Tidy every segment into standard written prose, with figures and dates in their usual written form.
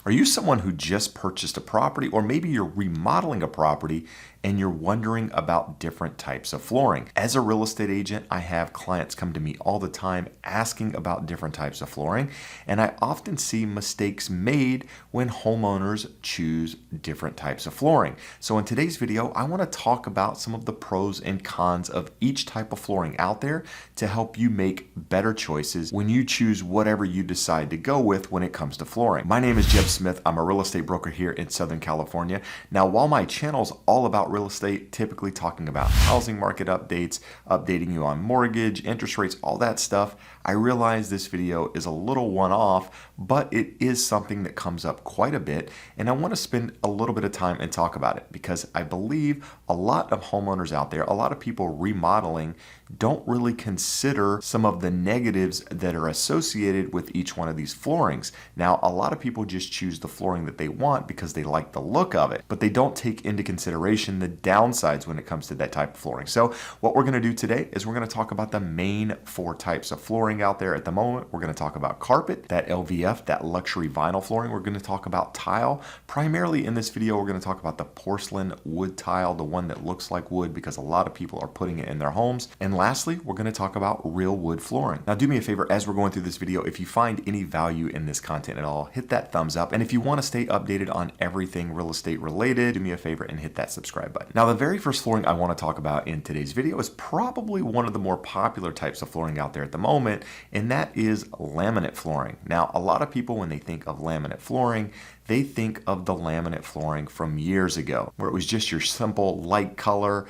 Are you someone who just purchased a property, or maybe you're remodeling a property and you're wondering about different types of flooring? As a real estate agent, I have clients come to me all the time asking about different types of flooring, and I often see mistakes made when homeowners choose different types of flooring. So in today's video, I want to talk about some of the pros and cons of each type of flooring out there to help you make better choices when you choose whatever you decide to go with when it comes to flooring. My name is Jeb Smith. I'm a real estate broker here in Southern California. Now, while my channel's all about real estate, typically talking about housing market updates, updating you on mortgage, interest rates, all that stuff, I realize this video is a little one-off, but it is something that comes up quite a bit, and I want to spend a little bit of time and talk about it because I believe a lot of homeowners out there, a lot of people remodeling, don't really consider some of the negatives that are associated with each one of these floorings. Now, a lot of people just choose the flooring that they want because they like the look of it, but they don't take into consideration the downsides when it comes to that type of flooring. So what we're going to do today is we're going to talk about the main 4 types of flooring out there at the moment. We're going to talk about carpet, that LVF, that luxury vinyl flooring. We're going to talk about tile. Primarily in this video, we're going to talk about the porcelain wood tile, the one that looks like wood because a lot of people are putting it in their homes. And lastly, we're going to talk about real wood flooring. Now, do me a favor as we're going through this video, if you find any value in this content at all, hit that thumbs up. And if you want to stay updated on everything real estate related, do me a favor and hit that subscribe button. Now, the very first flooring I want to talk about in today's video is probably one of the more popular types of flooring out there at the moment, and that is laminate flooring. Now, a lot of people, when they think of laminate flooring, they think of the laminate flooring from years ago, where it was just your simple light color,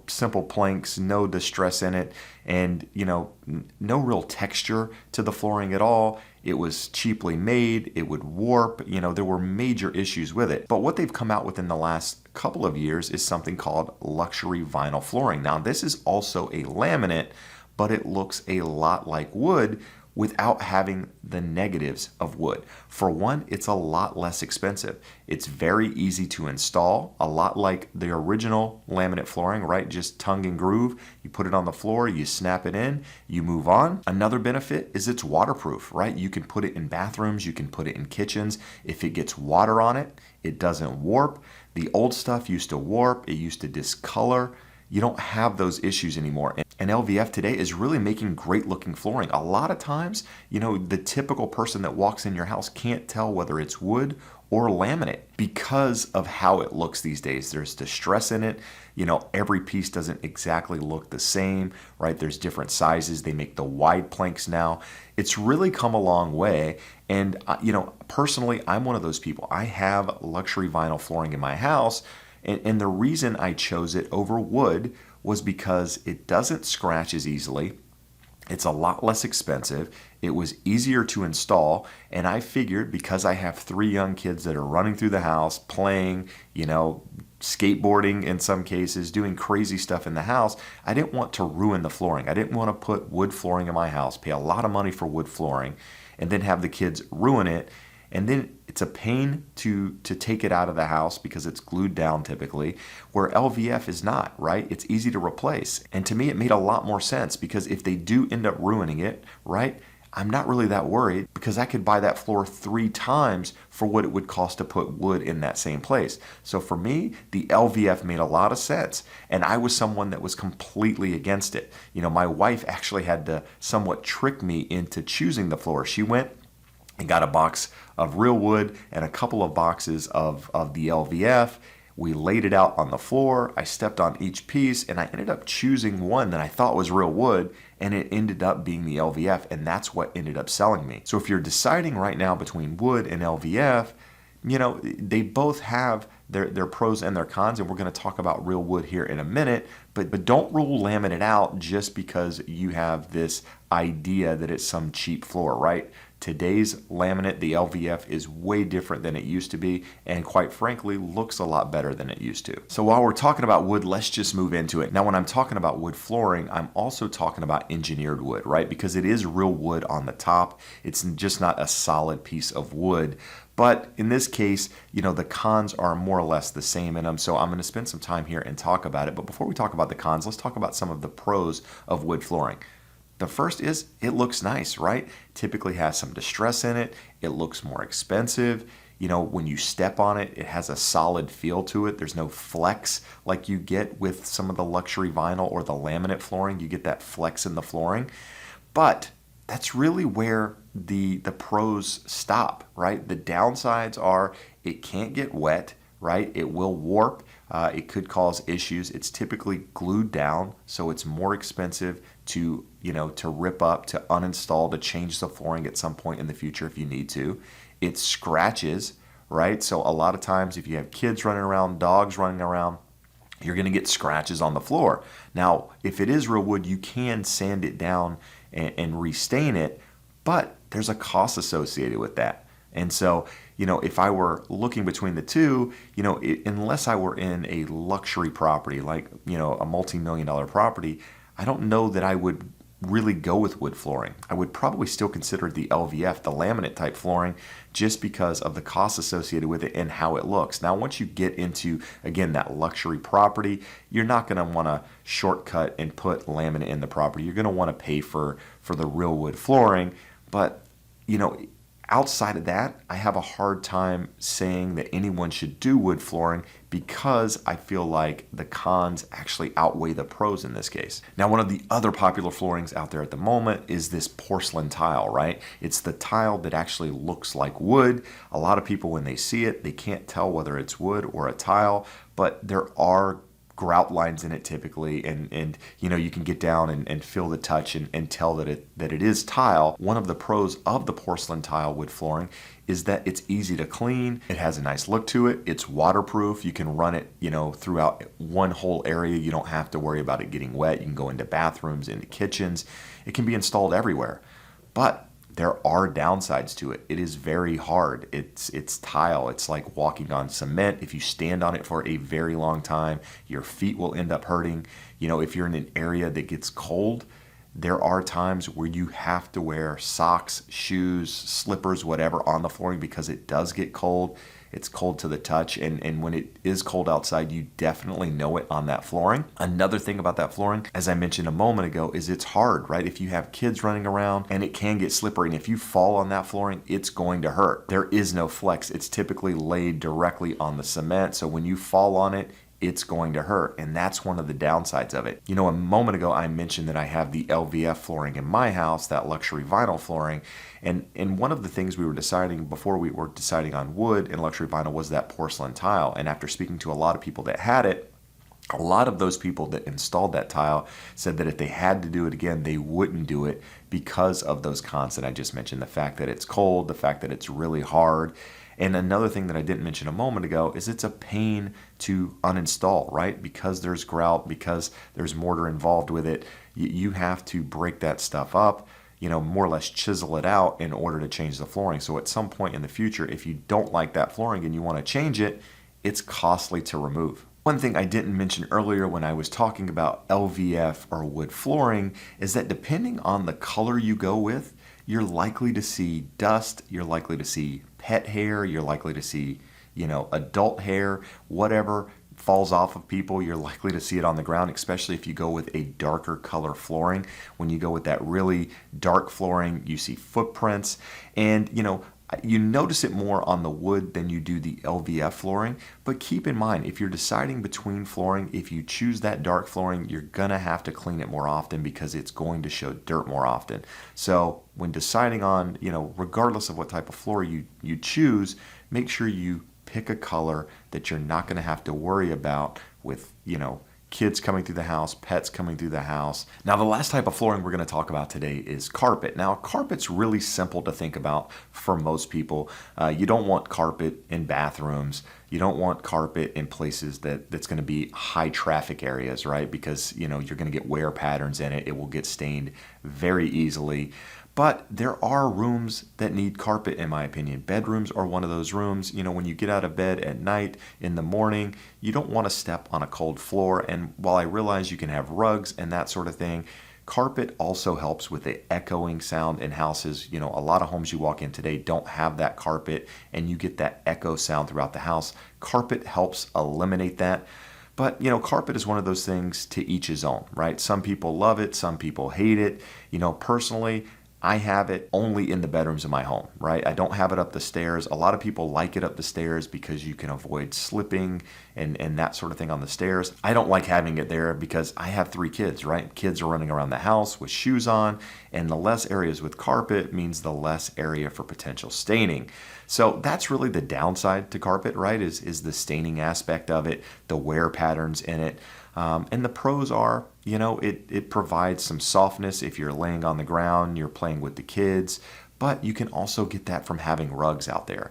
simple planks, no distress in it, and, no real texture to the flooring at all. It was cheaply made, it would warp, there were major issues with it. But what they've come out with in the last couple of years is something called luxury vinyl flooring. Now, this is also a laminate, but it looks a lot like wood without having the negatives of wood. For one, it's a lot less expensive. It's very easy to install, a lot like the original laminate flooring, right? Just tongue and groove. You put it on the floor, you snap it in, you move on. Another benefit is it's waterproof, right? You can put it in bathrooms, you can put it in kitchens. If it gets water on it, it doesn't warp. The old stuff used to warp, it used to discolor. You don't have those issues anymore. And LVF today is really making great looking flooring. A lot of times, the typical person that walks in your house can't tell whether it's wood or laminate because of how it looks these days. There's distress in it. Every piece doesn't exactly look the same, right? There's different sizes. They make the wide planks now. It's really come a long way. And, personally, I'm one of those people. I have luxury vinyl flooring in my house. And the reason I chose it over wood was because it doesn't scratch as easily. It's a lot less expensive. It was easier to install. And I figured because I have 3 young kids that are running through the house, playing, skateboarding in some cases, doing crazy stuff in the house, I didn't want to ruin the flooring. I didn't want to put wood flooring in my house, pay a lot of money for wood flooring, and then have the kids ruin it. And then it's a pain to take it out of the house because it's glued down typically, where LVF is not, right? It's easy to replace. And to me, it made a lot more sense because if they do end up ruining it, right, I'm not really that worried because I could buy that floor 3 times for what it would cost to put wood in that same place. So for me, the LVF made a lot of sense. And I was someone that was completely against it. My wife actually had to somewhat trick me into choosing the floor. She went and got a box of real wood and a couple of boxes of the LVF. We laid it out on the floor. I stepped on each piece and I ended up choosing one that I thought was real wood, and it ended up being the LVF, and that's what ended up selling me. So if you're deciding right now between wood and LVF, they both have their pros and their cons, and we're going to talk about real wood here in a minute, but don't rule laminate out just because you have this idea that it's some cheap floor, right? Today's laminate, the LVF, is way different than it used to be, and quite frankly, looks a lot better than it used to. So while we're talking about wood, let's just move into it. Now, when I'm talking about wood flooring, I'm also talking about engineered wood, right? Because it is real wood on the top. It's just not a solid piece of wood. But in this case, the cons are more or less the same in them. So I'm going to spend some time here and talk about it. But before we talk about the cons, let's talk about some of the pros of wood flooring. The first is it looks nice, right? Typically has some distress in it. It looks more expensive. When you step on it, it has a solid feel to it. There's no flex like you get with some of the luxury vinyl or the laminate flooring. You get that flex in the flooring. But that's really where the pros stop, right? The downsides are it can't get wet, right? It will warp. It could cause issues. It's typically glued down, so it's more expensive to rip up, to uninstall, to change the flooring at some point in the future if you need to. It scratches, right? So a lot of times if you have kids running around, dogs running around, you're going to get scratches on the floor. Now, if it is real wood, you can sand it down and restain it, but there's a cost associated with that. And so, if I were looking between the two, unless I were in a luxury property, like, a multi-million-dollar property, I don't know that I would really go with wood flooring. I would probably still consider the LVF, the laminate type flooring, just because of the costs associated with it and how it looks. Now, once you get into, again, that luxury property, you're not going to want to shortcut and put laminate in the property. You're going to want to pay for the real wood flooring. But, outside of that, I have a hard time saying that anyone should do wood flooring because I feel like the cons actually outweigh the pros in this case. Now, one of the other popular floorings out there at the moment is this porcelain tile, right? It's the tile that actually looks like wood. A lot of people, when they see it, they can't tell whether it's wood or a tile, but there are grout lines in it typically, and you can get down and feel the touch and tell that it is tile. One of the pros of the porcelain tile wood flooring is that it's easy to clean. It has a nice look to it. It's waterproof. You can run it throughout one whole area. You don't have to worry about it getting wet. You can go into bathrooms, into kitchens. It can be installed everywhere. But there are downsides to it. It is very hard. It's tile. It's like walking on cement. If you stand on it for a very long time, your feet will end up hurting. If you're in an area that gets cold, there are times where you have to wear socks, shoes, slippers, whatever on the flooring because it does get cold. It's cold to the touch, and when it is cold outside, you definitely know it on that flooring. Another thing about that flooring, as I mentioned a moment ago, is it's hard, right? If you have kids running around, and it can get slippery, and if you fall on that flooring, it's going to hurt. There is no flex. It's typically laid directly on the cement, so when you fall on it, it's going to hurt, and that's one of the downsides of it. A moment ago I mentioned that I have the LVF flooring in my house, that luxury vinyl flooring, and one of the things we were deciding before we were deciding on wood and luxury vinyl was that porcelain tile. And after speaking to a lot of people that had it, a lot of those people that installed that tile said that if they had to do it again, they wouldn't do it because of those cons that I just mentioned. The fact that it's cold, the fact that it's really hard. And another thing that I didn't mention a moment ago is it's a pain to uninstall, right? Because there's grout, because there's mortar involved with it, you have to break that stuff up, more or less chisel it out in order to change the flooring. So at some point in the future, if you don't like that flooring and you want to change it, it's costly to remove. One thing I didn't mention earlier when I was talking about LVF or wood flooring is that depending on the color you go with, you're likely to see dust, you're likely to see pet hair, you're likely to see, adult hair, whatever falls off of people, you're likely to see it on the ground, especially if you go with a darker color flooring. When you go with that really dark flooring, you see footprints, and you notice it more on the wood than you do the LVF flooring. But keep in mind, if you're deciding between flooring, if you choose that dark flooring, you're gonna have to clean it more often because it's going to show dirt more often. So when deciding on, regardless of what type of floor you choose, make sure you pick a color that you're not gonna have to worry about with, kids coming through the house, pets coming through the house. Now, the last type of flooring we're going to talk about today is carpet. Now, carpet's really simple to think about for most people. You don't want carpet in bathrooms. You don't want carpet in places that's going to be high traffic areas, right? Because, you're going to get wear patterns in it. It will get stained very easily. But there are rooms that need carpet, in my opinion. Bedrooms are one of those rooms. When you get out of bed at night, in the morning, you don't want to step on a cold floor. And while I realize you can have rugs and that sort of thing, carpet also helps with the echoing sound in houses. A lot of homes you walk in today don't have that carpet, and you get that echo sound throughout the house. Carpet helps eliminate that. But, carpet is one of those things to each his own, right? Some people love it. Some people hate it. Personally, I have it only in the bedrooms of my home, right? I don't have it up the stairs. A lot of people like it up the stairs because you can avoid slipping and that sort of thing on the stairs. I don't like having it there because I have 3 kids, right? Kids are running around the house with shoes on, and the less areas with carpet means the less area for potential staining. So that's really the downside to carpet, right? Is the staining aspect of it, the wear patterns in it. And the pros are, it provides some softness if you're laying on the ground, you're playing with the kids, but you can also get that from having rugs out there.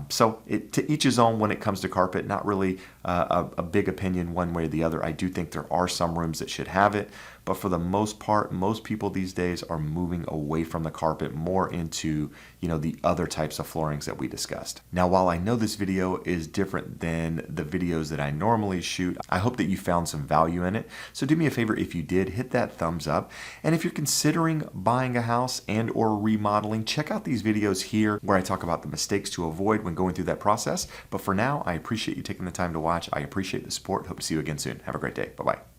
So to each his own when it comes to carpet, not really a big opinion one way or the other. I do think there are some rooms that should have it, but for the most part, most people these days are moving away from the carpet more into, the other types of floorings that we discussed. Now, while I know this video is different than the videos that I normally shoot, I hope that you found some value in it. So do me a favor, if you did, hit that thumbs up. And if you're considering buying a house and or remodeling, check out these videos here where I talk about the mistakes to avoid when going through that process. But for now, I appreciate you taking the time to watch. I appreciate the support. Hope to see you again soon. Have a great day. Bye-bye.